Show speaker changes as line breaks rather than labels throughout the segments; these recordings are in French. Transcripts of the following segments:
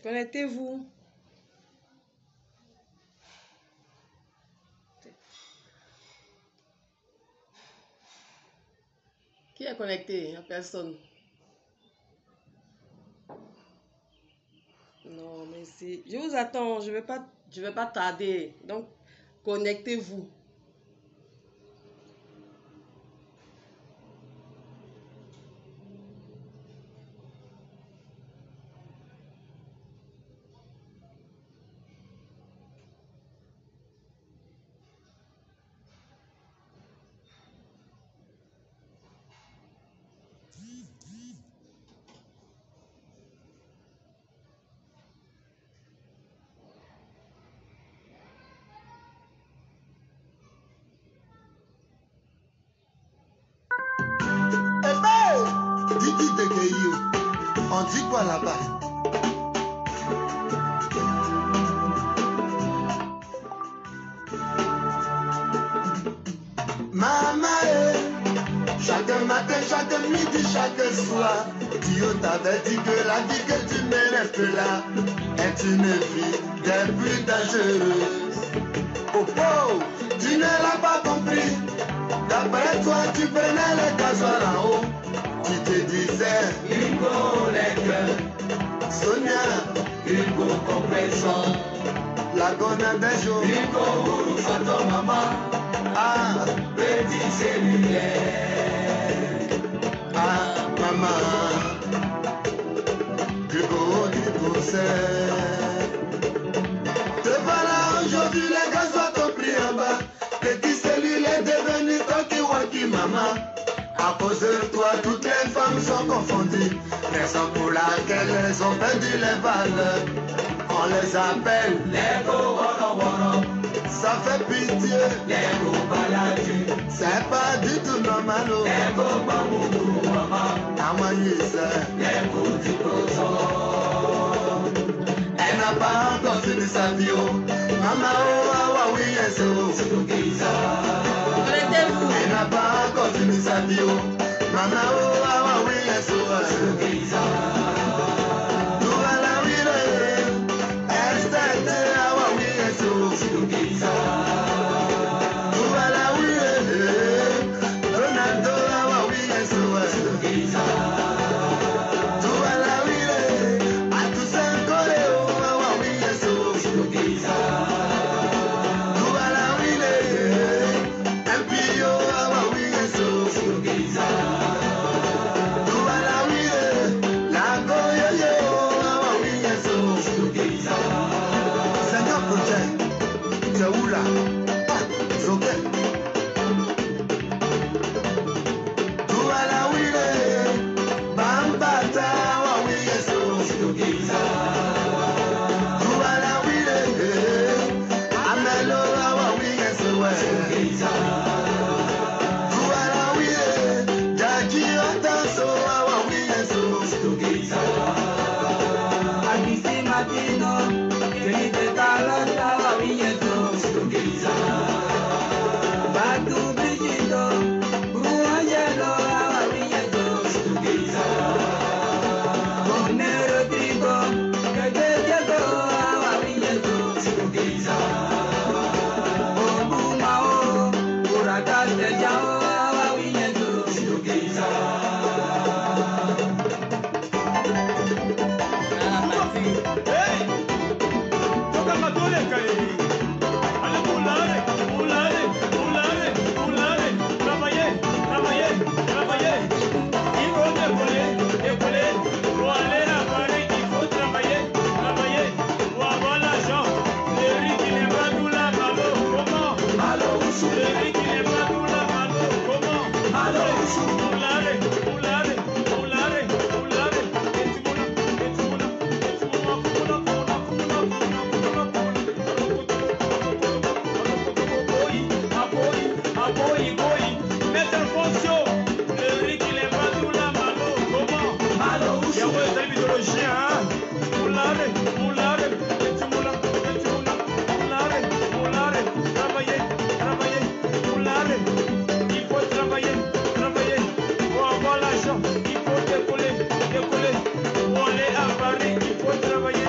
Connectez-vous. Qui est connecté? Il n'y a personne. Non, mais c'est... Je vous attends, je vais pas tarder. Donc, connectez-vous.
Didi de Gueyo, on dit quoi là-bas? Maman, chaque matin, chaque midi, chaque soir, Dieu t'avait dit que la vie que tu mènes un peu là est une vie des plus dangereuses. Oh oh, tu ne l'as pas compris. D'après toi, tu prenais le gasoil en haut. Tu te disais, Hugo les cœurs, Sonia, Hugo compression, la gonne des jours, Hugo photo maman, ah, petit cellulaire, ah, maman, Hugo du pousseur. Te voilà aujourd'hui, les gasoils t'ont pris en bas, petit cellulaire est devenu talkie-walkie maman. À cause de toi, toutes les femmes sont confondues, raison pour laquelle elles ont perdu les valeurs. On les appelle les go-woro-woro. Ça fait pitié, les go-baladu. C'est pas du tout normal, les go-bamougou, maman. Amanise, les go-diposo. Elle n'a pas encore fini sa vie, maman, oh, ah, ah, oui, yes, oh.
Connectez-vous.
Elle n'a pas encore fini sa vie, maman, oh, ah, ah, oui, yes, oh. Nous allons vivre, Estelle, ah, ah, oui, yes, oh. Nous allons vivre, Ronaldo, ah, ah, oui, yes, oh. Nous allons vivre, à tous un collé, ah, ah, oui, yes, oh.
Il faut décoller, pour aller à Paris, il faut travailler.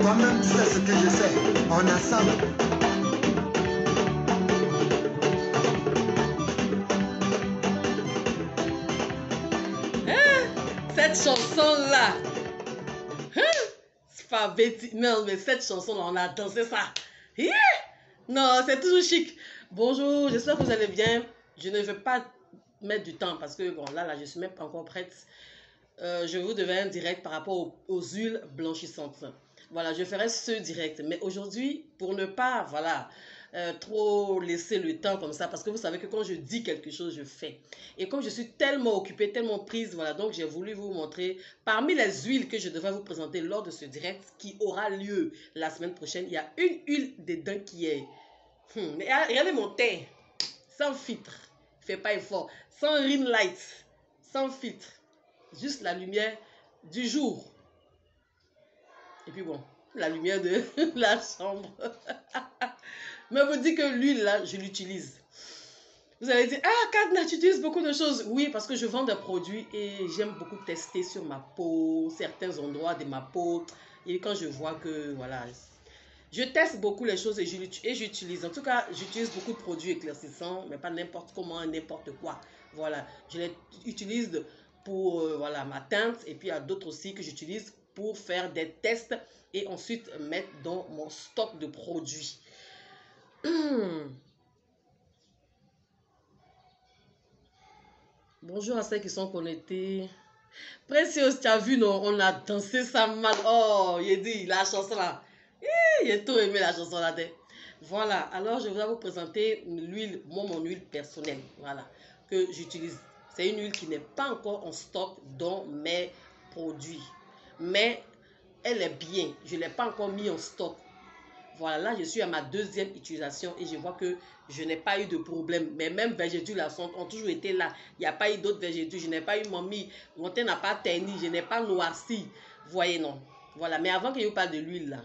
Toi-même, tu sais ce que je sais. On a ça.
Cette chanson-là. C'est pas bêtise. Non, mais cette chanson-là, on a dansé ça. Yeah! Non, c'est toujours chic. Bonjour, j'espère que vous allez bien. Je ne vais pas mettre du temps parce que, bon, là, je suis même pas encore prête. Je vous devais un direct par rapport aux huiles blanchissantes. Voilà, je ferai ce direct. Mais aujourd'hui, pour ne pas, voilà, trop laisser le temps comme ça, parce que vous savez que quand je dis quelque chose, je fais. Et comme je suis tellement occupée, tellement prise, voilà, donc j'ai voulu vous montrer, parmi les huiles que je devrais vous présenter lors de ce direct, qui aura lieu la semaine prochaine, il y a une huile dedans qui est... mais regardez mon teint, sans filtre, fait pas effort, sans ring light, sans filtre, juste la lumière du jour. Et puis bon, la lumière de la chambre. Mais vous dites que l'huile là, je l'utilise. Vous allez dire, ah Kadna, tu utilises beaucoup de choses. Oui, parce que je vends des produits et j'aime beaucoup tester sur ma peau, certains endroits de ma peau. Et quand je vois que, voilà, je teste beaucoup les choses et j'utilise. En tout cas, j'utilise beaucoup de produits éclaircissants, mais pas n'importe comment, n'importe quoi. Voilà, je les utilise pour voilà, ma teinte et puis il y a d'autres aussi que j'utilise pour faire des tests et ensuite mettre dans mon stock de produits. Bonjour à ceux qui sont connectés. Précieuse, tu as vu, non? On a dansé ça mal. Oh, il dit la chanson là. J'ai tout aimé la chanson là. Voilà, alors je vais vous présenter l'huile, mon huile personnelle, voilà, que j'utilise. C'est une huile qui n'est pas encore en stock dans mes produits, mais elle est bien. Je ne l'ai pas encore mis en stock. Voilà, là je suis à ma deuxième utilisation et je vois que je n'ai pas eu de problème. Mais même végétules là ont toujours été là. Il n'y a pas eu d'autres végétules. Je n'ai pas eu mamie. Mon teint n'a pas terni. Je n'ai pas noirci. Vous voyez, non. Voilà, mais avant que je vous parle de l'huile là.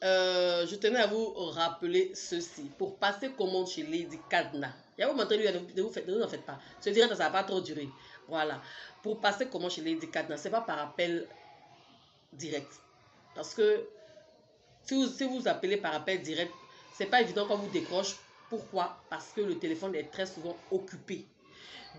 Je tenais à vous rappeler ceci. Pour passer commande chez Lady Kadna. Je vais vous montrer l'huile. Ne vous en faites pas. Ce direct, ça ne va pas trop durer. Voilà. Pour passer commande chez Lady Kadna, ce n'est pas par appel direct. Parce que si vous appelez par appel direct, c'est pas évident quand vous décroche. Pourquoi? Parce que le téléphone est très souvent occupé.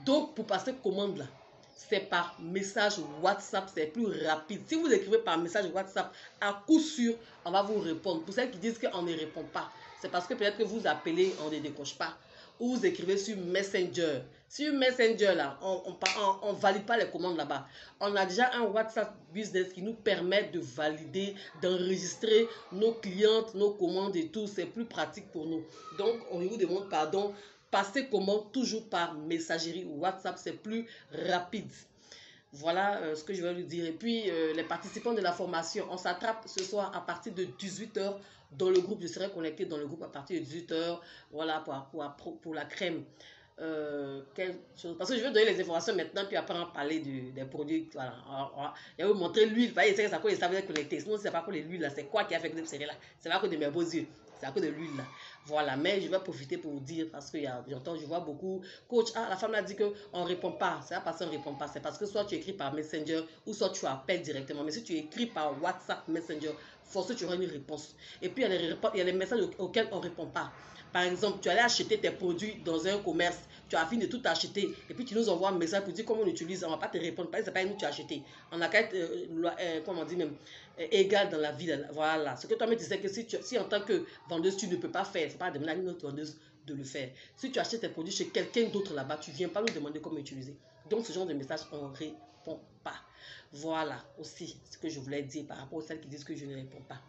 Donc, pour passer commande là, c'est par message WhatsApp, c'est plus rapide. Si vous écrivez par message WhatsApp, à coup sûr, on va vous répondre. Pour celles qui disent qu'on ne répond pas, c'est parce que peut-être que vous appelez, on ne décroche pas. Ou vous écrivez sur Messenger. Sur Messenger, là, on valide pas les commandes là-bas. On a déjà un WhatsApp Business qui nous permet de valider, d'enregistrer nos clientes, nos commandes et tout. C'est plus pratique pour nous. Donc, on vous demande pardon. Passez commande toujours par messagerie ou WhatsApp, c'est plus rapide. Voilà ce que je vais lui dire. Et puis, les participants de la formation, on s'attrape ce soir à partir de 18 h dans le groupe. Je serai connecté dans le groupe à partir de 18 h. Voilà, pour la crème. Parce que je vais donner les informations maintenant, puis après on va parler des produits. Voilà. Je vais vous montrer l'huile. C'est ça que ça veut être connecté. Sinon, c'est pas pour l'huile là. C'est quoi qui a fait que c'est là? C'est pas que de mes beaux yeux. C'est à cause de l'huile là. Voilà, mais je vais profiter pour vous dire parce que j'entends, je vois beaucoup. Coach, la femme a dit qu'on ne répond pas. C'est pas parce qu'on ne répond pas. C'est parce que soit tu écris par Messenger ou soit tu appelles directement. Mais si tu écris par WhatsApp, Messenger, forcément tu auras une réponse. Et puis il y a les messages auxquels on ne répond pas. Par exemple, tu allais acheter tes produits dans un commerce, tu as fini de tout acheter, et puis tu nous envoies un message pour dire comment on utilise, on ne va pas te répondre, parce que ce n'est pas nous que tu as acheté. On a qu'à être, comment on dit même, égal dans la vie. Voilà. Ce que toi-même tu sais que si en tant que vendeuse, tu ne peux pas faire, ce n'est pas demander à une autre vendeuse de le faire. Si tu achètes tes produits chez quelqu'un d'autre là-bas, tu ne viens pas nous demander comment utiliser. Donc, ce genre de message, on ne répond pas. Voilà aussi ce que je voulais dire par rapport à celles qui disent que je ne réponds pas.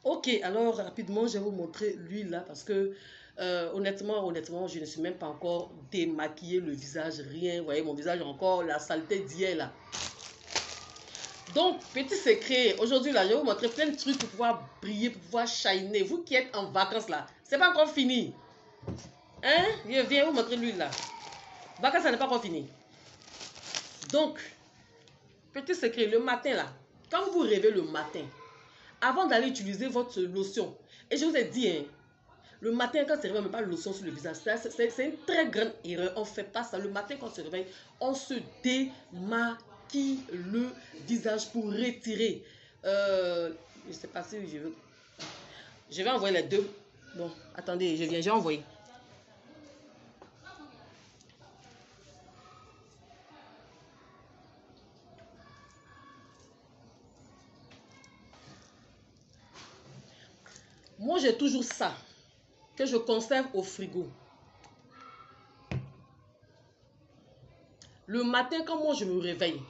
Ok, alors rapidement, je vais vous montrer l'huile là parce que honnêtement, je ne suis même pas encore démaquillé le visage, rien. Vous voyez, mon visage encore la saleté d'hier là. Donc, petit secret, aujourd'hui là, je vais vous montrer plein de trucs pour pouvoir briller, pour pouvoir shiner. Vous qui êtes en vacances là, c'est pas encore fini. Hein? Je viens vous montrer l'huile là. Vacances, ça n'est pas encore fini. Donc, petit secret, le matin là, quand vous vous réveillez le matin, avant d'aller utiliser votre lotion, et je vous ai dit, hein, le matin, quand on se réveille, on ne met pas de lotion sur le visage. C'est une très grande erreur. On ne fait pas ça. Le matin, quand on se réveille, on se démaquille le visage pour retirer Je ne sais pas si je veux. Je vais envoyer les deux. Bon, attendez, je viens, j'ai envoyé. Moi, j'ai toujours ça que je conserve au frigo. Le matin, quand moi je me réveille,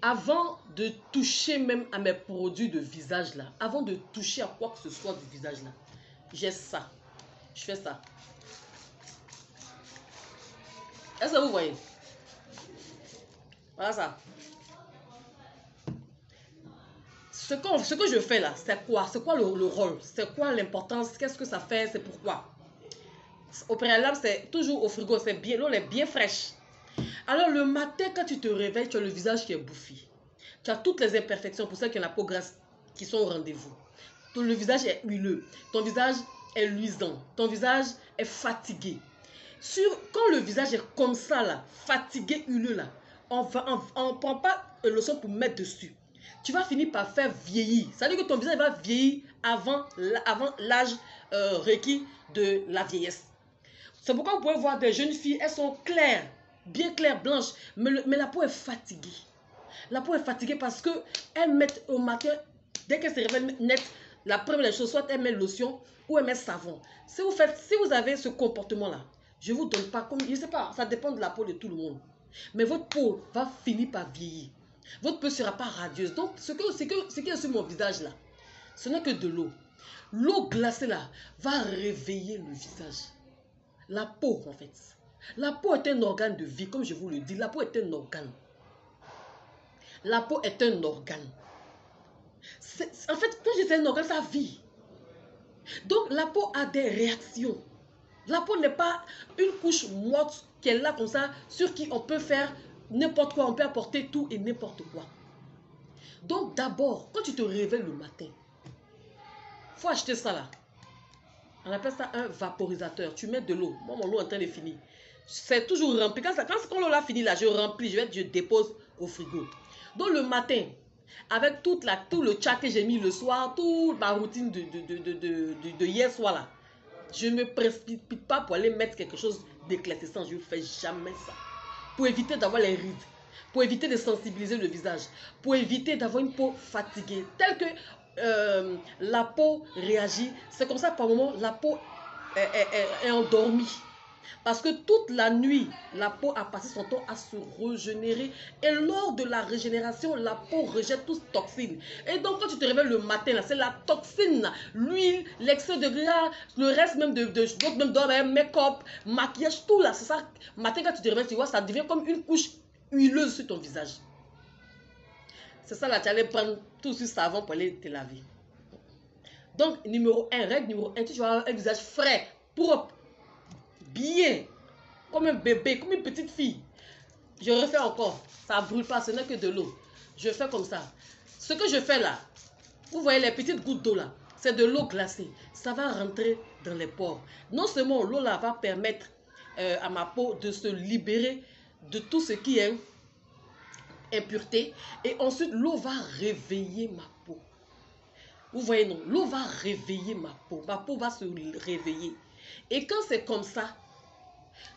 avant de toucher même à mes produits de visage là, avant de toucher à quoi que ce soit du visage là, j'ai ça. Je fais ça. Est-ce que vous voyez? Voilà ça. Ce que je fais là, c'est quoi? C'est quoi le rôle? C'est quoi l'importance? Qu'est-ce que ça fait? C'est pourquoi? Au préalable, c'est toujours au frigo. C'est bien, l'eau est bien fraîche. Alors le matin, quand tu te réveilles, tu as le visage qui est bouffi. Tu as toutes les imperfections pour celles qui ont la peau grasse qui sont au rendez-vous. Le visage est huileux. Ton visage est luisant. Ton visage est fatigué. Quand le visage est comme ça, là, fatigué, huileux, là, on ne prend pas une lotion pour mettre dessus. Tu vas finir par faire vieillir. Ça veut dire que ton visage va vieillir avant l'âge requis de la vieillesse. C'est pourquoi vous pouvez voir des jeunes filles, elles sont claires, bien claires, blanches, mais la peau est fatiguée. La peau est fatiguée parce qu'elles mettent au matin, dès qu'elles se réveillent net, la première des choses, soit elles mettent lotion ou elles mettent savon. Si vous avez ce comportement-là, je ne vous donne pas, comme je ne sais pas, ça dépend de la peau de tout le monde. Mais votre peau va finir par vieillir. Votre peau ne sera pas radieuse. Donc, ce qui est sur mon visage là, ce n'est que de l'eau. L'eau glacée là va réveiller le visage. La peau, en fait. La peau est un organe de vie, comme je vous le dis. La peau est un organe. La peau est un organe. En fait, quand je dis un organe, ça vit. Donc, la peau a des réactions. La peau n'est pas une couche morte qui est là comme ça, sur qui on peut faire n'importe quoi, on peut apporter tout et n'importe quoi. Donc, d'abord, quand tu te réveilles le matin, il faut acheter ça là. On appelle ça un vaporisateur. Tu mets de l'eau. Moi, mon eau est en train de finir. C'est toujours rempli. Quand l'eau a fini là, je remplis, je dépose au frigo. Donc, le matin, avec tout le chat que j'ai mis le soir, toute ma routine de hier soir là, je ne me précipite pas pour aller mettre quelque chose d'éclaircissant. Je ne fais jamais ça. Pour éviter d'avoir les rides. Pour éviter de sensibiliser le visage. Pour éviter d'avoir une peau fatiguée. Telle que la peau réagit. C'est comme ça par moment la peau est endormie. Parce que toute la nuit, la peau a passé son temps à se régénérer. Et lors de la régénération, la peau rejette toute toxine. Et donc, quand tu te réveilles le matin, c'est la toxine, l'huile, l'excès de gras, le reste même de make-up, maquillage, tout là. C'est ça. Matin, quand tu te réveilles, tu vois, ça devient comme une couche huileuse sur ton visage. C'est ça là, tu allais prendre tout ce savon pour aller te laver. Donc, règle numéro 1, tu vas avoir un visage frais, propre. Bien, comme un bébé, comme une petite fille. Je refais encore. Ça ne brûle pas, ce n'est que de l'eau. Je fais comme ça. Ce que je fais là, vous voyez les petites gouttes d'eau là, c'est de l'eau glacée. Ça va rentrer dans les pores. Non seulement l'eau là va permettre à ma peau de se libérer de tout ce qui est impureté. Et ensuite, l'eau va réveiller ma peau. Vous voyez, non, l'eau va réveiller ma peau. Ma peau va se réveiller. Et quand c'est comme ça,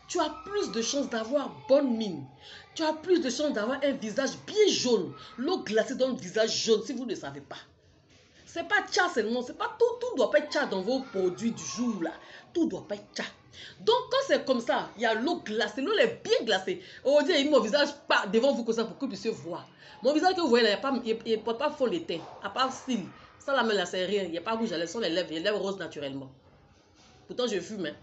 tu as plus de chances d'avoir bonne mine. Tu as plus de chances d'avoir un visage bien jaune. L'eau glacée donne un visage jaune si vous ne savez pas. C'est pas tcha seulement. C'est pas tout ne doit pas être tcha dans vos produits du jour là. Tout ne doit pas être tcha. Donc quand c'est comme ça, il y a l'eau glacée. L'eau est bien glacée. On dit mon visage pas devant vous comme ça pour que vous puissiez voir. Mon visage que vous voyez là, il ne porte pas fond de teint. À part cils. Ça la main là, c'est rien. Il n'y a pas rouge à lèvres. Ce sont les lèvres roses naturellement. Pourtant, je fume, hein.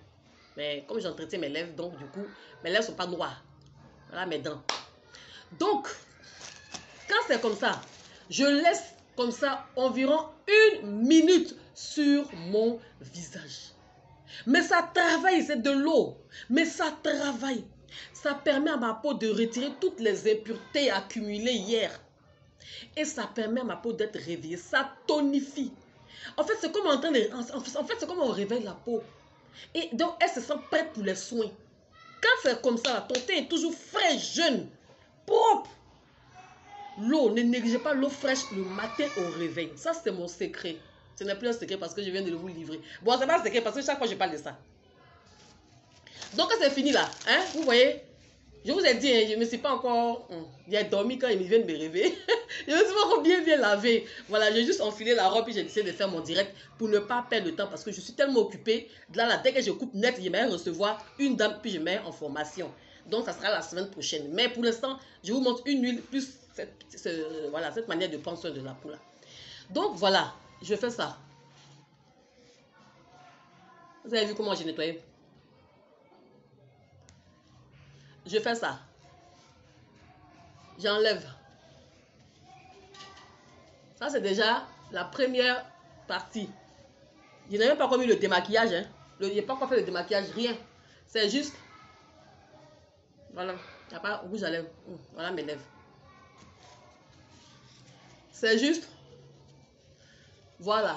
Mais comme j'entretiens mes lèvres, donc du coup, mes lèvres ne sont pas noires. Voilà mes dents. Donc, quand c'est comme ça, je laisse comme ça environ 1 minute sur mon visage. Mais ça travaille, c'est de l'eau. Mais ça travaille. Ça permet à ma peau de retirer toutes les impuretés accumulées hier. Et ça permet à ma peau d'être réveillée. Ça tonifie. En fait, c'est comme c'est comme on réveille la peau. Et donc, elle se sent prête pour les soins. Quand c'est comme ça, ton teint est toujours frais, jeune, propre. L'eau, ne négligez pas l'eau fraîche le matin au réveil. Ça, c'est mon secret. Ce n'est plus un secret parce que je viens de vous livrer. Bon, c'est pas un secret parce que chaque fois, je parle de ça. Donc, c'est fini là. Hein? Vous voyez? Je vous ai dit, hein, je ne me suis pas encore... J'ai dormi quand ils viennent me réveiller. Je me suis pas encore bien lavé. Voilà, j'ai juste enfilé la robe et j'ai décidé de faire mon direct pour ne pas perdre le temps parce que je suis tellement occupée. Là, dès que je coupe net, je vais recevoir une dame puis je mets en formation. Donc, ça sera la semaine prochaine. Mais pour l'instant, je vous montre une huile plus cette manière de prendre soin de la peau là. Donc, voilà, je fais ça. Vous avez vu comment j'ai nettoyé? Je fais ça. J'enlève. Ça, c'est déjà la première partie. Je n'ai même pas encore mis le démaquillage. Hein. Je n'ai pas encore fait le démaquillage, rien. C'est juste... Voilà. Il n'y a pas rouge à lèvres. Voilà mes lèvres. C'est juste... Voilà.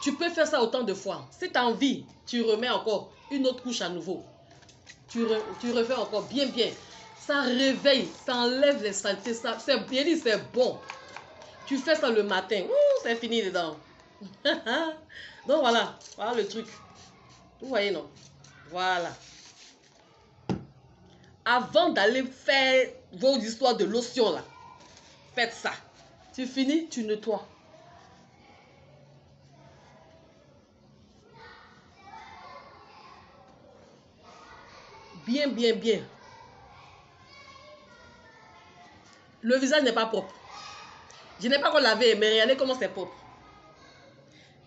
Tu peux faire ça autant de fois. Si tu as envie, tu remets encore une autre couche à nouveau. Tu refais encore bien. Ça réveille, ça enlève les saletés. C'est bon. Tu fais ça le matin. C'est fini dedans. Donc voilà le truc. Vous voyez, non? Voilà. Avant d'aller faire vos histoires de lotion là, faites ça. Tu finis, tu nettoies. Bien. Le visage n'est pas propre. Je n'ai pas encore lavé, mais regardez comment c'est propre.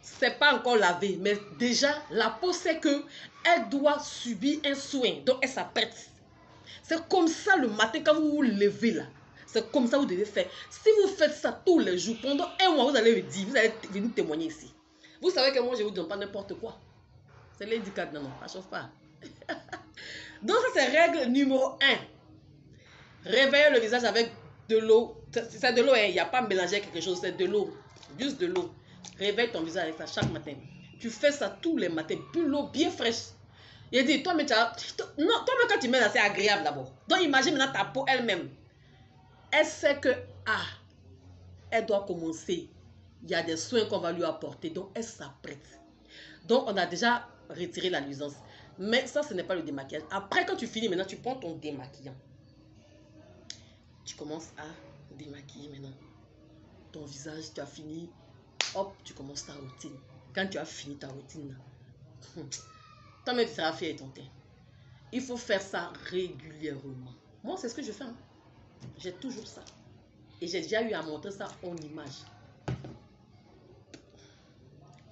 C'est pas encore lavé, mais déjà, la peau sait que elle doit subir un soin. Donc, elle s'apprête. C'est comme ça le matin, quand vous vous levez là. C'est comme ça que vous devez faire. Si vous faites ça tous les jours, pendant un mois, vous allez me dire, vous allez venir témoigner ici. Vous savez que moi, je ne vous donne pas n'importe quoi. C'est l'éducat, non, ça chauffe pas. Donc, ça, c'est règle numéro 1. Réveillez le visage avec de l'eau. C'est de l'eau, hein. Il n'y a pas mélangé quelque chose, c'est de l'eau. Juste de l'eau. Réveille ton visage avec ça chaque matin. Tu fais ça tous les matins. Puis l'eau bien fraîche. Il dit, toi, mais tu as... Non, toi, même quand tu mets là, c'est agréable d'abord. Donc, imagine maintenant ta peau elle-même. Elle sait que, elle doit commencer. Il y a des soins qu'on va lui apporter. Donc, elle s'apprête. Donc, on a déjà retiré la nuisance. Mais ça, ce n'est pas le démaquillage. Après, quand tu finis, maintenant, tu prends ton démaquillant. Tu commences à démaquiller maintenant. Ton visage, tu as fini. Hop, tu commences ta routine. Quand tu as fini ta routine, toi-même, tu seras fier de ton teint. Il faut faire ça régulièrement. Moi, c'est ce que je fais. Hein. J'ai toujours ça. Et j'ai déjà eu à montrer ça en image.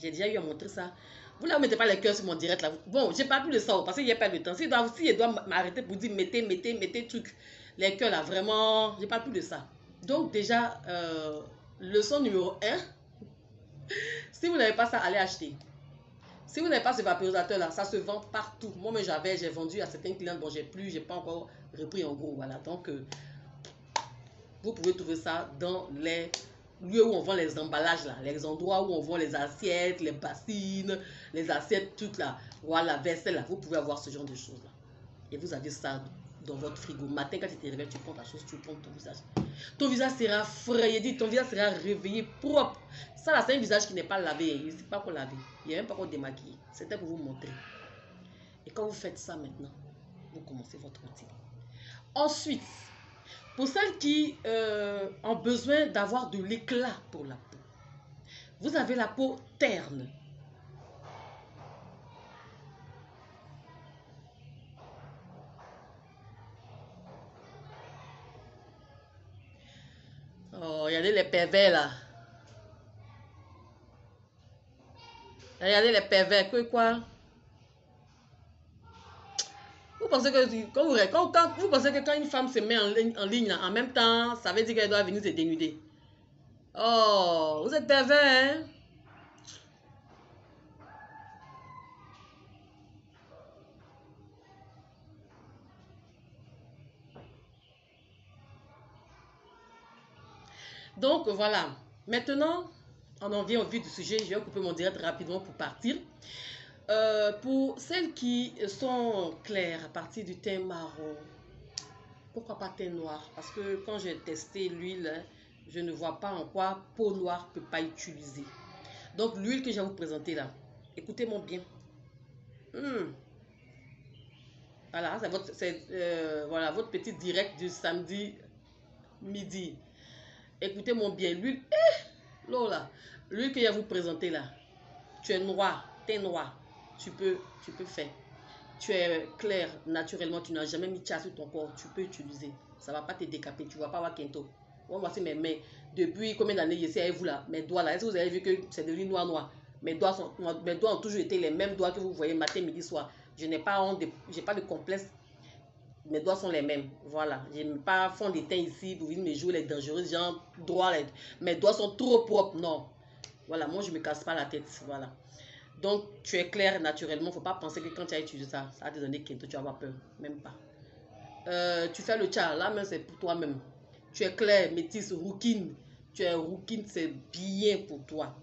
J'ai déjà eu à montrer ça. Vous ne mettez pas les cœurs sur mon direct là. Bon, j'ai pas plus de ça parce qu'il n'y a pas de temps. Si je dois m'arrêter pour dire mettez truc. Les cœurs là, vraiment, j'ai pas plus de ça. Donc déjà, leçon numéro 1. Si vous n'avez pas ça, allez acheter. Si vous n'avez pas ce vaporisateur là, ça se vend partout. Moi, mais j'ai vendu à certains clients dont j'ai pas encore repris en gros. Voilà, donc vous pouvez trouver ça dans les lieux où on vend les emballages là, les endroits où on vend les assiettes, les bassines, les assiettes, tout là. Voilà, vaisselle là, vous pouvez avoir ce genre de choses là. Et vous avez ça dans votre frigo. Matin, quand tu te réveilles, tu prends ta chose, tu prends ton visage. Ton visage sera frais, ton visage sera réveillé, propre. Ça là, c'est un visage qui n'est pas lavé. Il n'est pas encore lavé. Il n'est même pas encore démaquillé. C'était pour vous montrer. Et quand vous faites ça maintenant, vous commencez votre routine. Ensuite, pour celles qui ont besoin d'avoir de l'éclat pour la peau, vous avez la peau terne. Oh, regardez les pervers là. Regardez les pervers. Quoi? Vous pensez que vous pensez que quand une femme se met en ligne en même temps, ça veut dire qu'elle doit venir se dénuder. Oh, vous êtes pervers, hein? Donc voilà. Maintenant, on en vient au vif du sujet. Je vais couper mon direct rapidement pour partir. Pour celles qui sont claires à partir du teint marron, Pourquoi pas teint noir? Parce que quand j'ai testé l'huile, je ne vois pas en quoi peau noire ne peut pas utiliser. Donc l'huile que je vais vous présenter là, écoutez-moi bien. Voilà, voilà, votre petit direct du samedi midi. Écoutez-moi bien, l'huile, Lola, l'huile que je vais vous présenter là, tu es noir, teint noir, tu peux faire. Tu es clair, naturellement, tu n'as jamais mis de chasse sur ton corps, tu peux utiliser. Ça ne va pas te décaper, tu ne vas pas avoir Kento. Moi, voici mes mains. Depuis combien d'années je suis avec vous là, mes doigts là, est-ce que vous avez vu que c'est devenu noir? Mes doigts ont toujours été les mêmes doigts que vous voyez matin, midi, soir. Je n'ai pas honte, j'ai pas de complexe. Mes doigts sont les mêmes. Voilà. Je n'ai pas fond de teint ici pour venir me jouer les dangereux, genre droit. Mes doigts sont trop propres. Non. Voilà, moi je ne me casse pas la tête. Voilà. Donc, tu es clair naturellement. Il ne faut pas penser que quand tu as utilisé ça, ça va te donner Kento, tu vas avoir peur. Même pas. Tu fais le tcha, là même c'est pour toi-même. Tu es clair, métisse, rouquine. Tu es rouquine, c'est bien pour toi.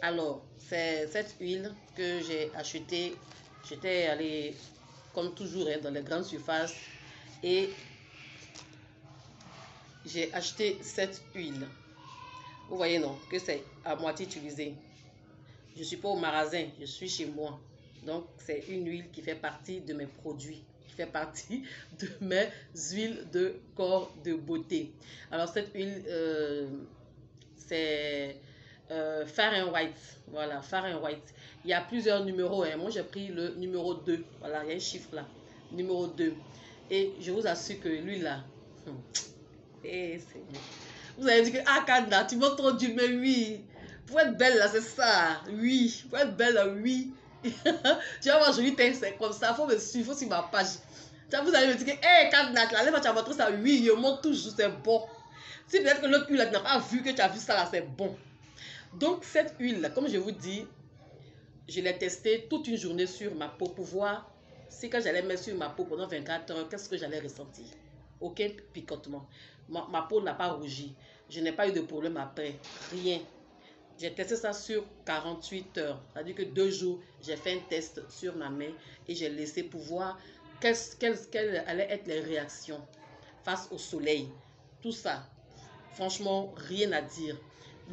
Alors, c'est cette huile que j'ai achetée. J'étais allée, comme toujours, dans les grandes surfaces. Et j'ai acheté cette huile. Vous voyez, non, que c'est à moitié utilisé. Je ne suis pas au magasin, je suis chez moi. Donc, c'est une huile qui fait partie de mes produits, qui fait partie de mes huiles de corps de beauté. Alors, cette huile, c'est Fahrenheit. Voilà, Fahrenheit. Il y a plusieurs numéros. Hein. Moi, j'ai pris le numéro 2. Voilà, il y a un chiffre là. Numéro 2. Et je vous assure que lui là, vous avez dit que, ah, Kanda, tu m'as trop dit, mais oui. Pour être belle là, c'est ça. Oui. Pour être belle là, oui. Tu vas voir, joli teint, c'est comme ça. Il faut me suivre, sur ma page. Vous allez me dire que, hé, Kanda, là, tu as montré ça. Oui, je montre toujours, c'est bon. Si peut-être que l'autre huile là, tu n'as pas vu que tu as vu ça là, c'est bon. Donc, cette huile là, comme je vous dis, je l'ai testée toute une journée sur ma peau pour voir si quand j'allais mettre sur ma peau pendant 24 heures, qu'est-ce que j'allais ressentir. Aucun picotement. Ma peau n'a pas rougi. Je n'ai pas eu de problème après. Rien. J'ai testé ça sur 48 heures. C'est-à-dire que 2 jours, j'ai fait un test sur ma main et j'ai laissé pour voir quelles allaient être les réactions face au soleil. Tout ça, franchement, rien à dire.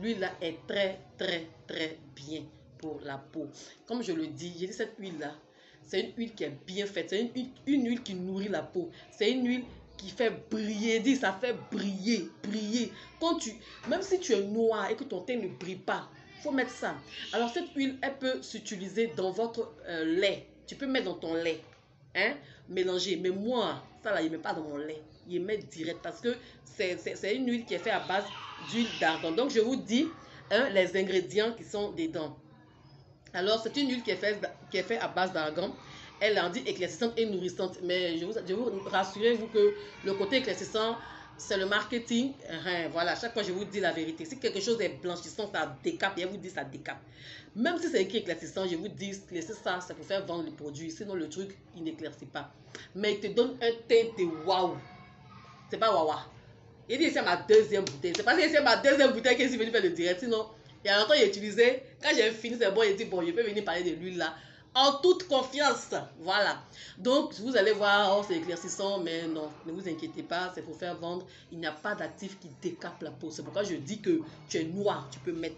L'huile là est très, très, très bien pour la peau. Comme je le dis, j'ai dit cette huile là, c'est une huile qui est bien faite. C'est une huile qui nourrit la peau. C'est une huile qui fait briller, dit ça fait briller. Même si tu es noir et que ton teint ne brille pas, il faut mettre ça. Alors cette huile, elle peut s'utiliser dans votre lait. Tu peux mettre dans ton lait, hein, mélanger. Mais moi, ça là, je ne mets pas dans mon lait. Je mets direct parce que c'est une huile qui est faite à base d'huile d'argan. Donc je vous dis les ingrédients qui sont dedans. Alors c'est une huile qui est faite à base d'argan. Elle en dit éclaircissante et nourrissante. Mais je vous rassurez-vous que le côté éclaircissant, c'est le marketing. Voilà, chaque fois je vous dis la vérité. Si quelque chose est blanchissant, ça décape. Et elle vous dit ça décape. Même si c'est écrit éclaircissant, je vous dis, laissez ça, c'est pour faire vendre les produits. Sinon, le truc, il n'éclaircit pas. Mais il te donne un teint de waouh. C'est pas wawa. Il dit, c'est ma deuxième bouteille. C'est parce que c'est ma deuxième bouteille que je suis venu faire le direct. Sinon, il y a longtemps, j'ai utilisé. Quand j'ai fini, c'est bon, il dit, bon, je peux venir parler de l'huile là. En toute confiance. Voilà. Donc, vous allez voir, oh, c'est éclaircissant, mais non, ne vous inquiétez pas, c'est pour faire vendre. Il n'y a pas d'actif qui décape la peau. C'est pourquoi je dis que tu es noir, tu peux mettre.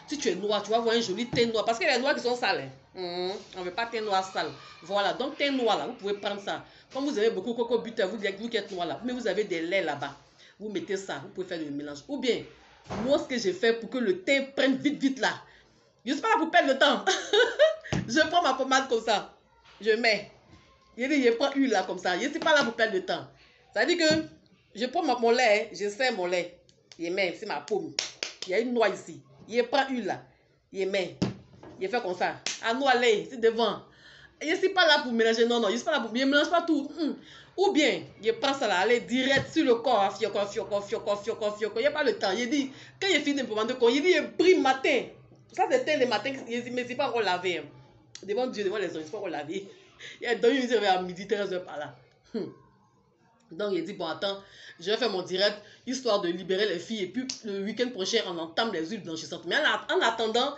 Si tu es noir, tu vas voir un joli teint noir. Parce qu'il y a les noirs qui sont sales. On ne veut pas teint noir sale. Voilà, donc teint noir là, vous pouvez prendre ça. Comme vous avez beaucoup de coco butter, vous qui êtes noir là, mais vous avez des laits là-bas. Vous mettez ça, vous pouvez faire le mélange. Ou bien, moi, ce que j'ai fait pour que le teint prenne vite là. Je ne suis pas là pour perdre le temps. Je prends ma pommade comme ça. Je mets. Je prends une là comme ça. Je ne suis pas là pour perdre le temps. Ça veut dire que je prends mon lait, je sers mon lait. Je mets, c'est ma paume. Il y a une noix ici. Je prends une là. Je mets. Je fais comme ça. À noix lait, c'est devant. Je ne suis pas là pour mélanger. Non, je ne suis pas là pour. Je ne mélange pas tout. Ou bien, je prends ça là, aller direct sur le corps. Fiocon. Il n'y a pas le temps. Je dis, quand je finis de me commander, je dis, je brille matin. Ça, c'est teint le matin. Mais c'est pas encore lavé. Devant Dieu, devant les hommes, il faut encore laver. Il y a une musique à midi, 13h par là. Donc, il dit, bon, attends, je vais faire mon direct, histoire de libérer les filles. Et puis, le week-end prochain, on entame les huiles blanchissantes. Mais en attendant,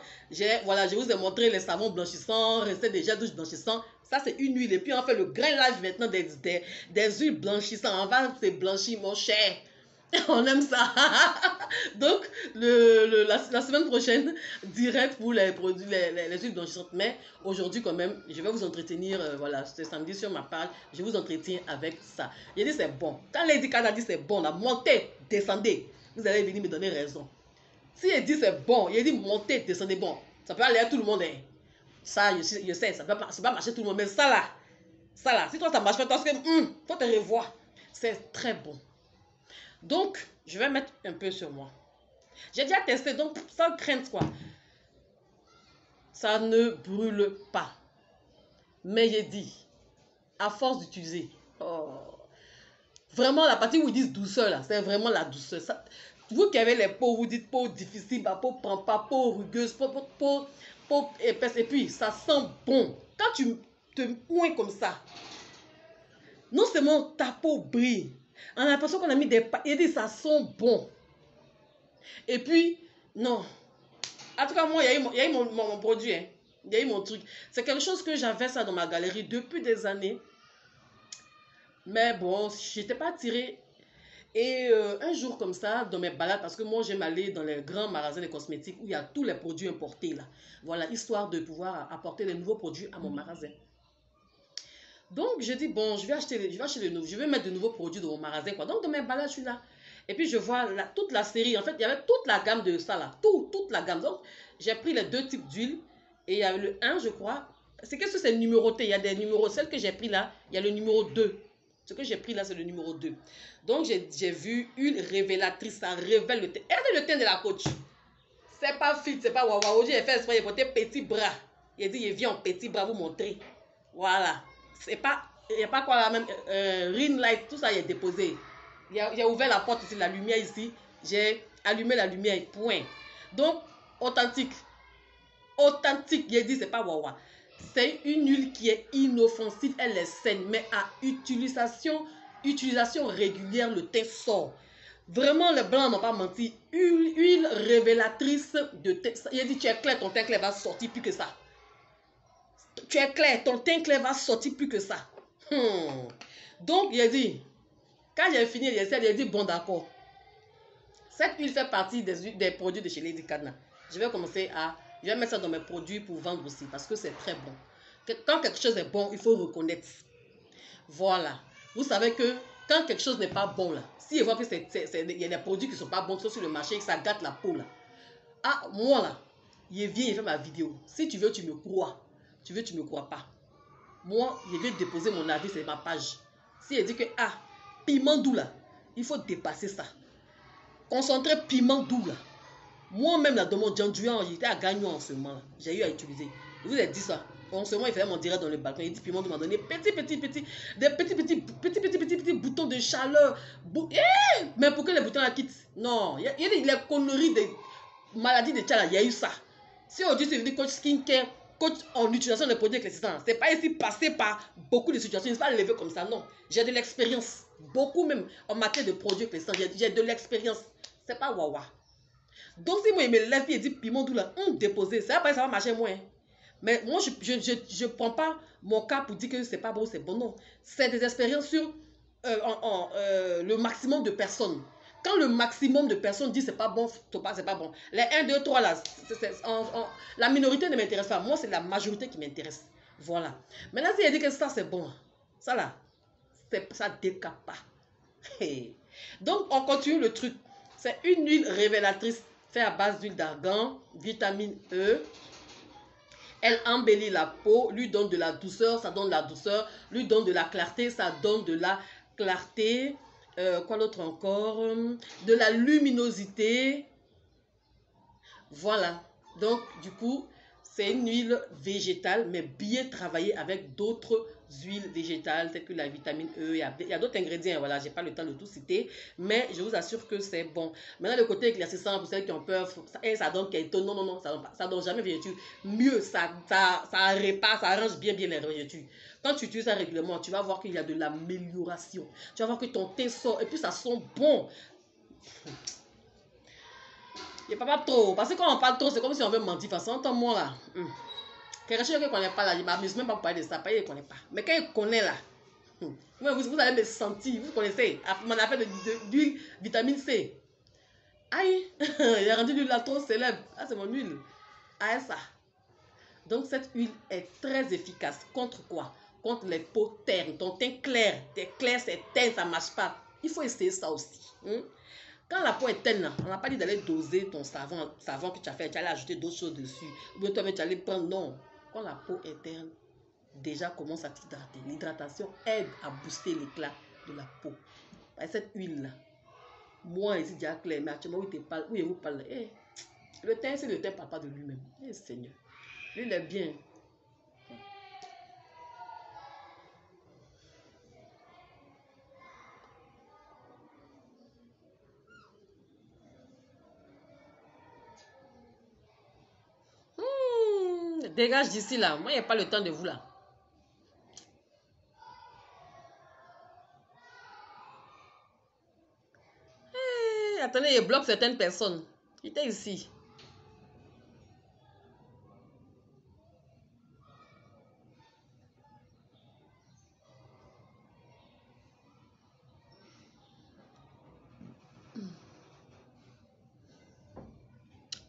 voilà, je vous ai montré les savons blanchissants, recettes des gels douche blanchissants. Ça, c'est une huile. Et puis, on fait le grand live maintenant des huiles blanchissantes. On va se blanchir, mon cher. On aime ça. Donc, la semaine prochaine, direct pour les produits, les huiles blanchissantes. Mais aujourd'hui, quand même, je vais vous entretenir. Voilà, c'est samedi sur ma page. Je vous entretiens avec ça. Il dit c'est bon. Quand Lady Kat a dit c'est bon, là, montez, descendez. Vous allez venir me donner raison. Si il dit c'est bon, il dit montez, descendez. Bon, ça peut aller à tout le monde. Hein. Ça, je sais, ça peut pas marcher tout le monde. Mais ça là, si toi ça marche pas, parce que faut te revoir. C'est très bon. Donc, je vais mettre un peu sur moi. J'ai déjà testé, donc sans crainte quoi. Ça ne brûle pas. Mais j'ai dit, à force d'utiliser, vraiment la partie où ils disent douceur là, c'est vraiment la douceur. Ça, vous qui avez les peaux, vous dites peau difficile, peau prend pas, peau rugueuse, peau épaisse, et puis ça sent bon. Quand tu te mouilles comme ça, non seulement ta peau brille, on a l'impression qu'on a mis des pâtes. Il dit ça sent bon. Et puis, non. En tout cas, moi, il y a eu mon produit. Hein. Il y a eu mon truc. C'est quelque chose que j'avais ça dans ma galerie depuis des années. Mais bon, je n'étais pas attirée. Et un jour comme ça, dans mes balades, parce que moi, j'aime aller dans les grands magasins de cosmétiques où il y a tous les produits importés là. Voilà, histoire de pouvoir apporter les nouveaux produits à mon magasin. Donc, je dis, bon, je vais mettre de nouveaux produits dans mon magasin, quoi. Donc, dans mes balades, je suis là. Et puis, je vois toute la série. En fait, il y avait toute la gamme de ça, là. Toute la gamme. Donc, j'ai pris les deux types d'huile. Et il y avait le 1, je crois. C'est que c'est numéroté. Il y a des numéros. Celle que j'ai pris là, il y a le numéro 2. Ce que j'ai pris là, c'est le numéro 2. Donc, j'ai vu huile révélatrice. Ça révèle le teint. Regardez le teint de la coach. C'est pas fit, c'est pas wawa. Aujourd'hui, j'ai fait exprès, j'ai porté petit bras. Il a dit, il vient en petit bras vous montrer. Voilà. C'est pas, il n'y a pas quoi la même ring light, tout ça il est déposé. J'ai ouvert la porte ici, la lumière ici, j'ai allumé la lumière, point. Donc, authentique, il dit c'est pas wawa. C'est une huile qui est inoffensive, elle est saine, mais à utilisation régulière, le teint sort. Vraiment, les blancs n'ont pas menti. Huile révélatrice de teint. Il dit tu es clair, ton teint clair va sortir plus que ça. Tu es clair, ton teint clair va sortir plus que ça. Donc, il a dit, quand j'ai fini, il a dit, bon d'accord. Cette huile fait partie des produits de chez Lady Kadna. Je vais mettre ça dans mes produits pour vendre aussi, parce que c'est très bon. Quand quelque chose est bon, il faut reconnaître. Voilà. Vous savez que quand quelque chose n'est pas bon, là, si il voit que il y a des produits qui ne sont pas bons, qui sont sur le marché, que ça gâte la peau, là. Ah, moi, là, il vient, il fait ma vidéo. Si tu veux, tu me crois. Tu veux, tu ne me crois pas. Moi, je vais déposer mon avis sur ma page. Si elle dit que, piment doux là, il faut dépasser ça. Concentré piment doux là. Moi-même là, dans mon Djanduan, j'étais à Gagnon en ce moment là. J'ai eu à utiliser. Je vous ai dit ça. En ce moment, il faisait mon direct dans le balcon. Il dit piment doux m'a donné des petits boutons de chaleur. Mais pour que les boutons la quittent. Non, il y a les conneries des maladies de Tchala, il y a eu ça. Si on dit c'est du coach skincare, coach en utilisation des produits existants, c'est pas ici passé par beaucoup de situations, c'est pas levé comme ça, non. J'ai de l'expérience, beaucoup même en matière de produits existants, j'ai de l'expérience. C'est pas wawa. Donc si moi il me lève et dit piment doux là, déposé, ça va marcher moins. Mais moi je prends pas mon cas pour dire que c'est pas bon, c'est bon, non. C'est des expériences sur le maximum de personnes. Quand le maximum de personnes dit c'est pas bon, c'est pas bon. Les 1, 2, 3 là, la minorité ne m'intéresse pas. Moi, c'est la majorité qui m'intéresse. Voilà. Mais là, si elle dit que ça c'est bon, ça là, ça décape pas. Donc, on continue le truc. C'est une huile révélatrice faite à base d'huile d'argan, vitamine E. Elle embellit la peau, lui donne de la douceur, ça donne de la douceur. Lui donne de la clarté, ça donne de la clarté. Quoi d'autre encore? De la luminosité. Voilà. Donc, du coup, c'est une huile végétale, mais bien travaillée avec d'autres huiles végétales telles que la vitamine E. Il y a d'autres ingrédients, voilà, j'ai pas le temps de tout citer, mais je vous assure que c'est bon. Maintenant, le côté éclaircissant, pour celles qui ont peur, ça donne quelque non, non, non, ça donne jamais vergeture. Mieux, ça répare, ça arrange bien les vergetures. Quand tu utilises ça régulièrement, tu vas voir qu'il y a de l'amélioration. Tu vas voir que ton thé sort et puis ça sent bon. Il n'y a pas trop, parce que quand on parle trop, c'est comme si on veut mentir. Parce que moi là, quelque chose que je ne connais pas là, je ne m'amuse même pas pour parler de ça, pas, il ne connaît pas. Mais quand il connaît là, vous allez me sentir, vous connaissez, mon affaire d'huile vitamine C. Aïe, il a rendu l'huile là trop célèbre. Ah, c'est mon huile. Ah, ça. Donc cette huile est très efficace. Contre quoi? Contre les peaux ternes. Ton teint clair. T'es clair, c'est terne, ça ne marche pas. Il faut essayer ça aussi. Quand la peau est terne, on n'a pas dit d'aller doser ton savon que tu as fait. Tu allais ajouter d'autres choses dessus. Ou bien toi-même tu allais prendre. Non. Quand la peau est terne, déjà commence à t'hydrater. L'hydratation aide à booster l'éclat de la peau. Et cette huile-là, moi ici, déjà clair, mais actuellement, où il vous parle. Le teint, c'est le teint, parle pas de lui-même. Seigneur. L'huile est bien. Dégage d'ici là. Moi, il n'y a pas le temps de vous là. Attendez, il bloque certaines personnes. Il était ici.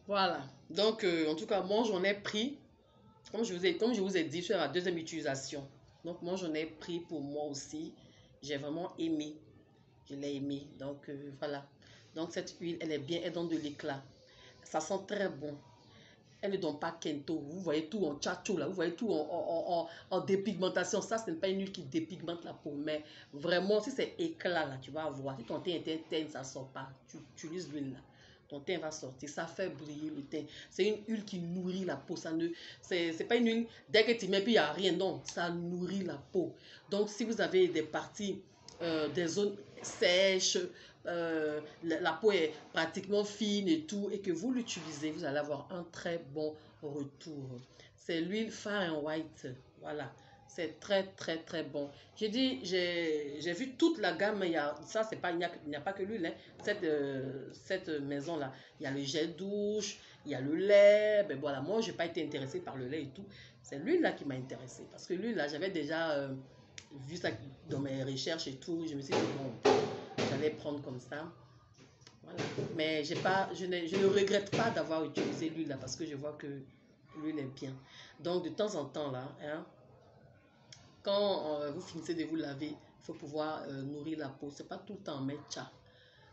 Voilà. Donc, en tout cas, moi, j'en ai pris. Comme je vous ai dit, je suis à la deuxième utilisation. Donc, moi, j'en ai pris pour moi aussi. J'ai vraiment aimé. Je l'ai aimé. Donc, voilà. Donc, cette huile, elle est bien. Elle donne de l'éclat. Ça sent très bon. Elle ne donne pas kento. Vous voyez tout en tchatcho là. Vous voyez tout en dépigmentation. Ça, ce n'est pas une huile qui dépigmente la peau. Mais vraiment, si c'est éclat là, tu vas voir. Si ton teint est teint, ça ne sort pas. Tu utilises l'huile là. Ton teint va sortir, ça fait briller le teint. C'est une huile qui nourrit la peau. C'est pas une huile, dès que tu mets, puis il n'y a rien. Non, ça nourrit la peau. Donc, si vous avez des parties, des zones sèches, la peau est pratiquement fine et tout, et que vous l'utilisez, vous allez avoir un très bon retour. C'est l'huile Far & White. Voilà. C'est très, très, très bon. J'ai dit, j'ai vu toute la gamme. Il y a, ça, c'est pas, il n'y a pas que l'huile. Hein. Cette maison-là, il y a le gel douche, il y a le lait. Ben voilà, moi, je n'ai pas été intéressée par le lait et tout. C'est l'huile là qui m'a intéressée. Parce que l'huile là, j'avais déjà vu ça dans mes recherches et tout. Je me suis dit, bon, j'allais prendre comme ça. Voilà. Mais je ne regrette pas d'avoir utilisé l'huile là parce que je vois que l'huile est bien. Donc, de temps en temps là, hein, quand vous finissez de vous laver, il faut pouvoir nourrir la peau. C'est pas tout le temps mettre tcha.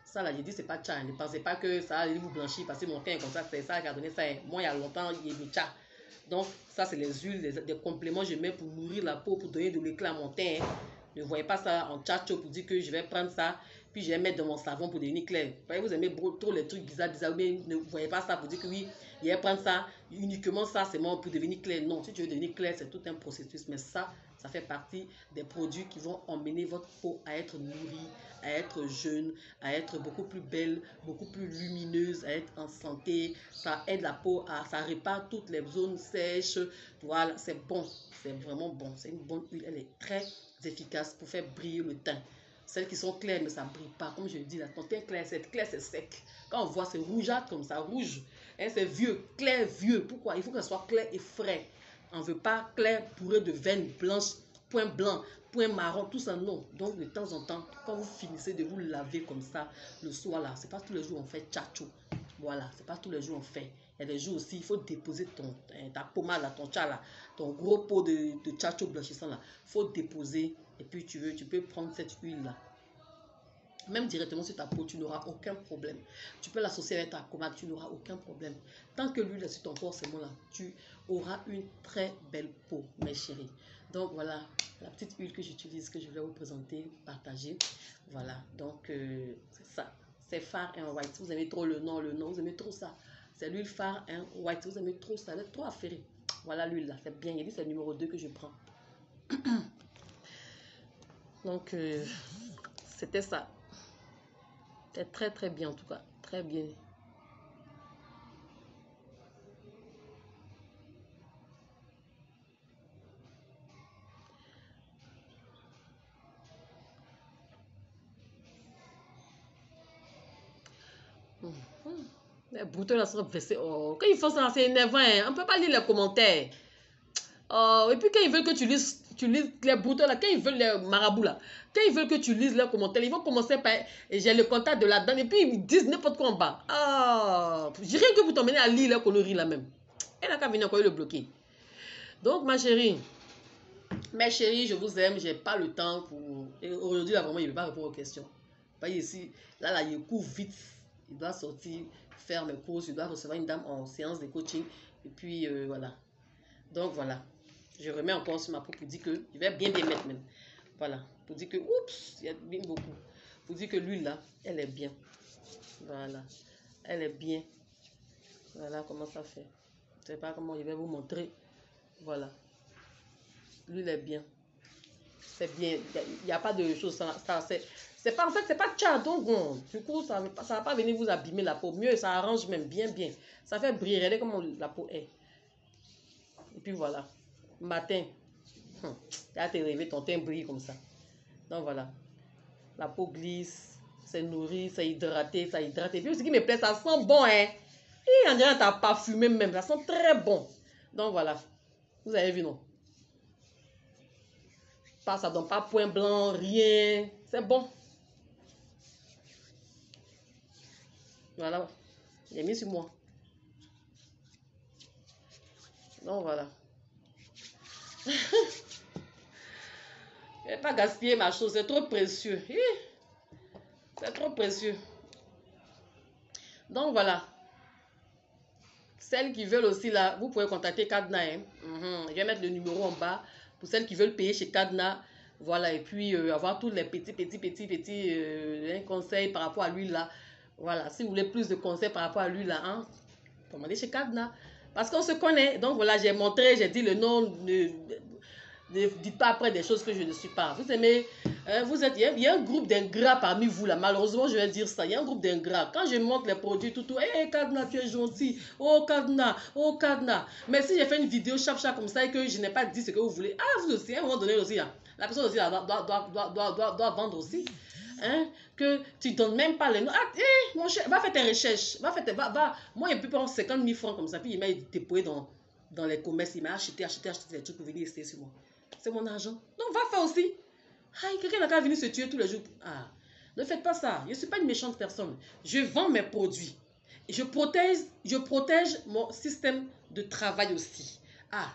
Ça là, j'ai dit c'est pas tcha. Ne pensez pas que ça allait vous blanchir parce que mon teint est comme ça. C'est ça qui a donné ça. Moi, il y a longtemps, il y a du tcha. Donc, ça, c'est les huiles, des compléments que je mets pour nourrir la peau, pour donner de l'éclat à mon teint. Ne voyez pas ça en tchatcho pour dire que je vais prendre ça, puis je vais mettre dans mon savon pour devenir clair. Vous aimez trop les trucs bizarres, mais ne voyez pas ça pour dire que oui, je vais prendre ça, uniquement ça, c'est bon pour devenir clair. Non, si tu veux devenir clair, c'est tout un processus. Mais ça fait partie des produits qui vont emmener votre peau à être nourrie, à être jeune, à être beaucoup plus belle, beaucoup plus lumineuse, à être en santé. Ça aide la peau, ça répare toutes les zones sèches. Voilà, c'est bon, c'est vraiment bon. C'est une bonne huile, elle est très efficace pour faire briller le teint. Celles qui sont claires, mais ça ne brille pas. Comme je dis, là, ton teint clair, c'est sec. Quand on voit, c'est rougeâtre comme ça, rouge. Hein, c'est vieux, clair, vieux. Pourquoi? Il faut que ça soit clair et frais. On ne veut pas clair bourré de veines blanches, point blanc, point marron, tout ça, non. Donc, de temps en temps, quand vous finissez de vous laver comme ça, le soir là, c'est pas tous les jours on fait tchatcho. Voilà, c'est pas tous les jours on fait. Il y a des jours aussi, il faut déposer ta pommade là, ton tcha là, ton gros pot de tchatcho blanchissant là. Il faut déposer et puis tu peux prendre cette huile là. Même directement sur ta peau, tu n'auras aucun problème. Tu peux l'associer avec ta pommade, tu n'auras aucun problème. Tant que l'huile est sur ton corps, c'est bon là, tu auras une très belle peau, mes chéris. Donc voilà, la petite huile que j'utilise, que je vais vous présenter, partager. Voilà, donc c'est ça. C'est Far & White. Vous aimez trop le nom, vous aimez trop ça. C'est l'huile Far & White. Vous aimez trop ça, vous êtes trop affairé. Voilà l'huile là, c'est bien. Il dit c'est le numéro 2 que je prends. Donc, c'était ça. C'était très, très bien en tout cas. Très bien. Les boutons là sont versés. Oh, quand ils font ça, c'est énervant. Hein. On ne peut pas lire les commentaires. Oh, et puis quand ils veulent que tu lises les boutons là, quand ils veulent les marabouts là, quand ils veulent que tu lises leurs commentaires, ils vont commencer par j'ai le contact de la dame et puis ils disent n'importe quoi en bas. Ah, je dirais que vous t'emmenez à lire leur conneries là même. Elle n'a qu'à venir encore le bloquer. Donc ma chérie, mes chéris, je vous aime, j'ai pas le temps pour. Aujourd'hui là vraiment, il ne veut pas répondre aux questions. Vous voyez ici, là, il court vite, il doit sortir, faire mes courses, il doit recevoir une dame en séance de coaching et puis voilà. Donc voilà. Je remets encore sur ma peau pour dire que je vais bien mettre même. Voilà. Pour dire que, oups, il y a bien beaucoup. Pour dire que l'huile là, elle est bien. Voilà. Elle est bien. Voilà comment ça fait. Je ne sais pas comment je vais vous montrer. Voilà. L'huile est bien. C'est bien. Il n'y a pas de choses. C'est pas, en fait, c'est pas tcha. Donc bon, du coup, ça ne va pas venir vous abîmer la peau. Mieux, ça arrange même bien. Ça fait briller. Regardez comment la peau est. Et puis voilà. Matin, là, t'es réveillé, ton teint brille comme ça. Donc voilà. La peau glisse, c'est nourri, c'est hydraté, ça hydrate. Et puis ce qui me plaît, ça sent bon, hein. Et on dirait que t'as parfumé même, ça sent très bon. Donc voilà. Vous avez vu, non? Pas, ça donne pas point blanc, rien. C'est bon. Voilà. J'ai mis sur moi. Donc voilà. Je vais pas gaspiller ma chose, c'est trop précieux. C'est trop précieux. Donc voilà. Celles qui veulent aussi là, vous pouvez contacter Kadna. Hein. Je vais mettre le numéro en bas pour celles qui veulent payer chez Kadna. Voilà, et puis avoir tous les petits conseils par rapport à lui là. Voilà, si vous voulez plus de conseils par rapport à lui là, hein, commandez chez Kadna. Parce qu'on se connaît. Donc voilà, j'ai montré, j'ai dit le nom. Ne dites pas après des choses que je ne suis pas. Vous aimez, il y a un groupe d'ingrats parmi vous là. Malheureusement, je vais dire ça. Il y a un groupe d'ingrats. Quand je montre les produits, tout, hey, Kadna, tu es gentil. Oh, Kadna. Mais si j'ai fait une vidéo chap comme ça et que je n'ai pas dit ce que vous voulez, ah, vous aussi, à un moment donné aussi, hein, la personne aussi là, doit vendre aussi. Hein, que tu ne donnes même pas les noms. Ah, mon cher, va faire tes recherches. Moi, il peut prendre 50 000 francs comme ça, puis il m'a déployé dans les commerces. Il m'a acheté des trucs pour venir essayer sur moi. C'est mon argent. Donc, va faire aussi. Quelqu'un n'a qu'à venir se tuer tous les jours. Ah, ne faites pas ça. Je ne suis pas une méchante personne. Je vends mes produits. Je protège mon système de travail aussi. Ah,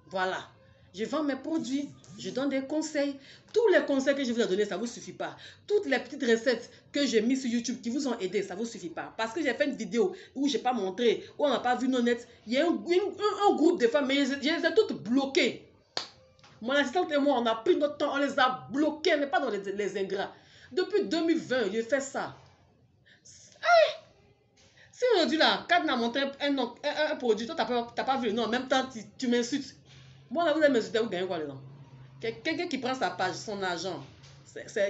voilà. Je vends mes produits. Je donne des conseils. Tous les conseils que je vous ai donnés, ça ne vous suffit pas. Toutes les petites recettes que j'ai mises sur YouTube qui vous ont aidé, ça ne vous suffit pas. Parce que j'ai fait une vidéo où je n'ai pas montré, où on n'a pas vu nos nets. Il y a un groupe de femmes, mais je les ai toutes bloquées. Mon assistante et moi, on a pris notre temps, on les a bloqués, on n'est pas dans les ingrats. Depuis 2020, j'ai fait ça. Si aujourd'hui, là, Kadna a montré un produit, toi, tu n'as pas vu le nom, en même temps, tu m'insultes. Moi, là, vous allez m'insulter, vous gagnez quoi dedans? Quelqu'un qui prend sa page, son argent,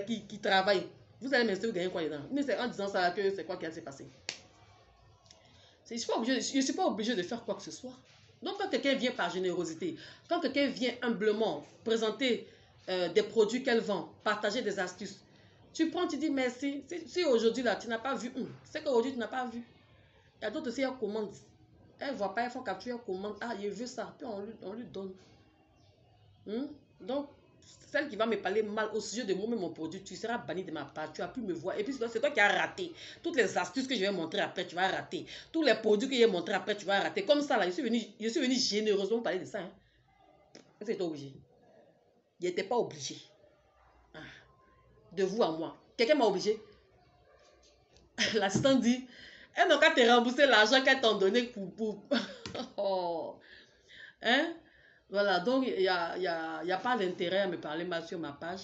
qui travaille, vous allez m'insulter, vous gagnez quoi dedans? Mais c'est en disant ça que c'est quoi qui s'est passé. Je ne suis pas obligé de faire quoi que ce soit. Donc, quand quelqu'un vient par générosité, quand quelqu'un vient humblement présenter des produits qu'elle vend, partager des astuces, tu prends, tu dis merci. Si aujourd'hui, là, tu n'as pas vu, c'est qu'aujourd'hui, tu n'as pas vu. Il y a d'autres aussi, elles commandent. Elles ne voient pas, elles font capture, elles commandent. Ah, je veux ça. Puis on lui donne. Donc, celle qui va me parler mal au sujet de moi-même, mon produit, tu seras banni de ma part. Tu as pu me voir. Et puis, c'est toi qui as raté. Toutes les astuces que je vais montrer après, tu vas rater. Tous les produits que je vais montrer après, tu vas rater. Comme ça, là, je suis venu généreusement parler de ça. Hein. C'était obligé. Il n'était pas obligé. Ah. De vous à moi. Quelqu'un m'a obligé. L'assistant dit, elles n'ont qu'à te rembourser l'argent qu'elles t'ont donné pour... oh. Hein? Voilà, donc il n'y a pas d'intérêt à me parler mal sur ma page.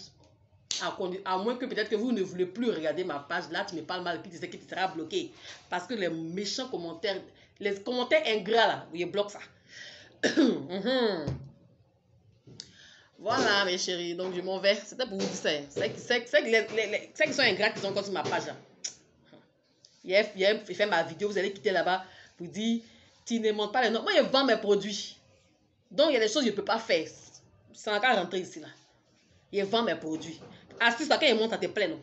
À moins que peut-être que vous ne voulez plus regarder ma page. Là, tu me parles mal et puis tu sais que tu seras bloqué. Parce que les méchants commentaires, les commentaires ingrats là, ils bloquent ça. Voilà, mes chéris. Donc, je m'en vais. C'était pour vous dire ça. C'est que qui sont ingrats qui sont encore sur ma page. Là. Il fait ma vidéo. Vous allez quitter là-bas pour dire tu ne montes pas les noms. Moi, je vends mes produits. Donc, il y a des choses que je ne peux pas faire. C'est encore rentrer ici. Là. Je vends mes produits. Astuce, quand il monte, ça te plaît, non?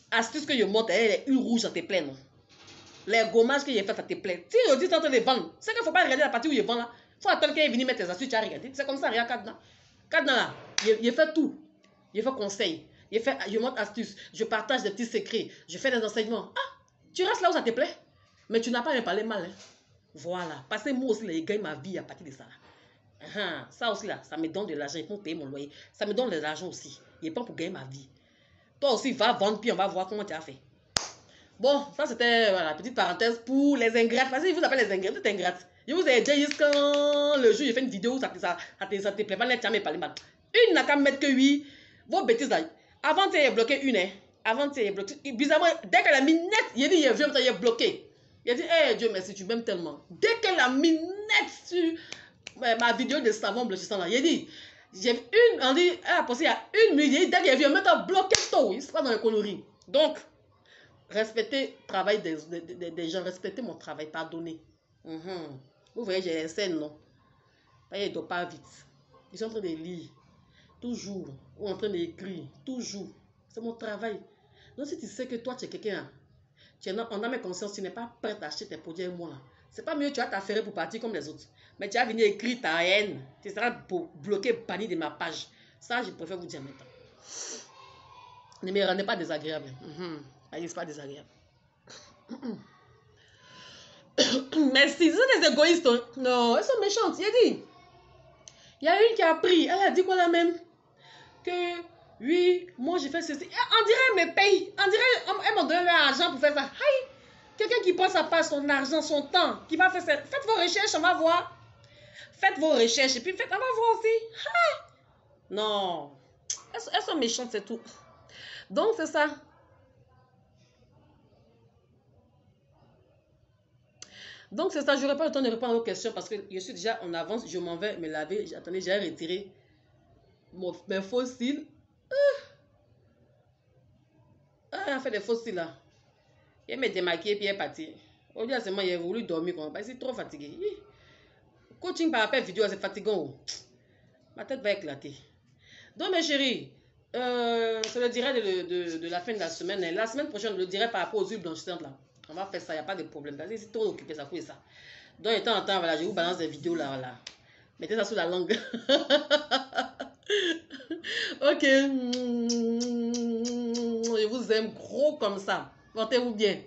Astuce que je monte, elle est une rouge, ça te plaît, non? Les gommages que j'ai fait, ça te plaît. Si je dis en train de vendre, c'est qu'il ne faut pas regarder la partie où je vends là. Il faut attendre qu'elle vienne mettre tes astuces, tu as regardé. C'est comme ça, regarde Kadna. Kadna là, je fais tout. Je fais conseil. Je montre astuces. Je partage des petits secrets. Je fais des enseignements. Ah, tu restes là où ça te plaît. Mais tu n'as pas à me parler mal. Hein. Voilà. Parce que moi aussi, là, je gagne ma vie à partir de ça. Là. Ça aussi, là, ça me donne de l'argent. Il faut payer mon loyer. Ça me donne de l'argent aussi. Il n'est pas pour gagner ma vie. Toi aussi, va vendre, puis on va voir comment tu as fait. Bon, ça c'était la petite parenthèse pour les ingrates. Parce que je vous appelle les ingrates, vous êtes ingrates. Je vous ai déjà dit quand le jour j'ai fait une vidéo, ça te plaît pas, tu as parlé mal. Une n'a qu'à mettre que 8. Vos bêtises là. Avant, tu as bloqué une. Hein. Avant, tu as bloqué. Bizarrement, dès qu'elle a mis net, il a dit, il est vieux, il est bloqué. Il a dit, hey, Dieu merci, tu m'aimes tellement. Dès qu'elle a mis net sur ma vidéo de savon blanchissant là, il a dit, j'ai une, on dit, elle a posté il y a 1 minute, il a dit, dès qu'il est vieux, maintenant bloqué tout. Il se passe dans les conneries. Donc, respectez le travail des gens, respectez mon travail, pardonnez. Vous voyez, j'ai un scène, non? Il ne doit pas vite. Ils sont en train de lire, toujours, ou en train d'écrire, toujours. C'est mon travail. Donc, si tu sais que toi, tu es quelqu'un, en âme et conscience, tu n'es pas prêt à acheter tes produits avec moi, là. C'est pas mieux, tu vas t'affairer pour partir comme les autres. Mais tu vas venir écrire ta haine. Tu seras bloqué, banni de ma page. Ça, je préfère vous dire maintenant. Ne me rendez pas désagréable. C'est pas désagréable. Merci, ce sont des égoïstes. Hein? Non, elles sont méchantes. Il y a une qui a pris, elle a dit quoi la même? Que oui, moi j'ai fait ceci. On dirait elle me paye. On dirait elle m'a donné l'argent pour faire ça. Aïe, quelqu'un qui pense à pas son argent, son temps, qui va faire ça. Faites vos recherches, on va voir. Faites vos recherches et puis on va voir aussi. Aïe. Non, elles sont méchantes, c'est tout. Donc c'est ça. Donc c'est ça, je n'aurai pas le temps de répondre aux questions parce que je suis déjà en avance, je m'en vais me laver. Attendez, j'ai retiré mes faux cils. Elle a fait des faux cils là. Elle m'a démaquillé puis elle est partie. Au lieu de moi, il a voulu dormir parce que c'est trop fatigué. Coaching par rappel vidéo, c'est fatigant. Ma tête va éclater. Donc mes chéris, je le dirai de la fin de la semaine. La semaine prochaine, je le dirai par rapport aux huiles blanchissantes là. On va faire ça, il n'y a pas de problème. Parce que c'est trop occupé, ça fait ça. Donc, de temps en temps, voilà, je vous balance des vidéos là, voilà. Mettez ça sous la langue. Ok. Je vous aime gros comme ça. Portez-vous bien.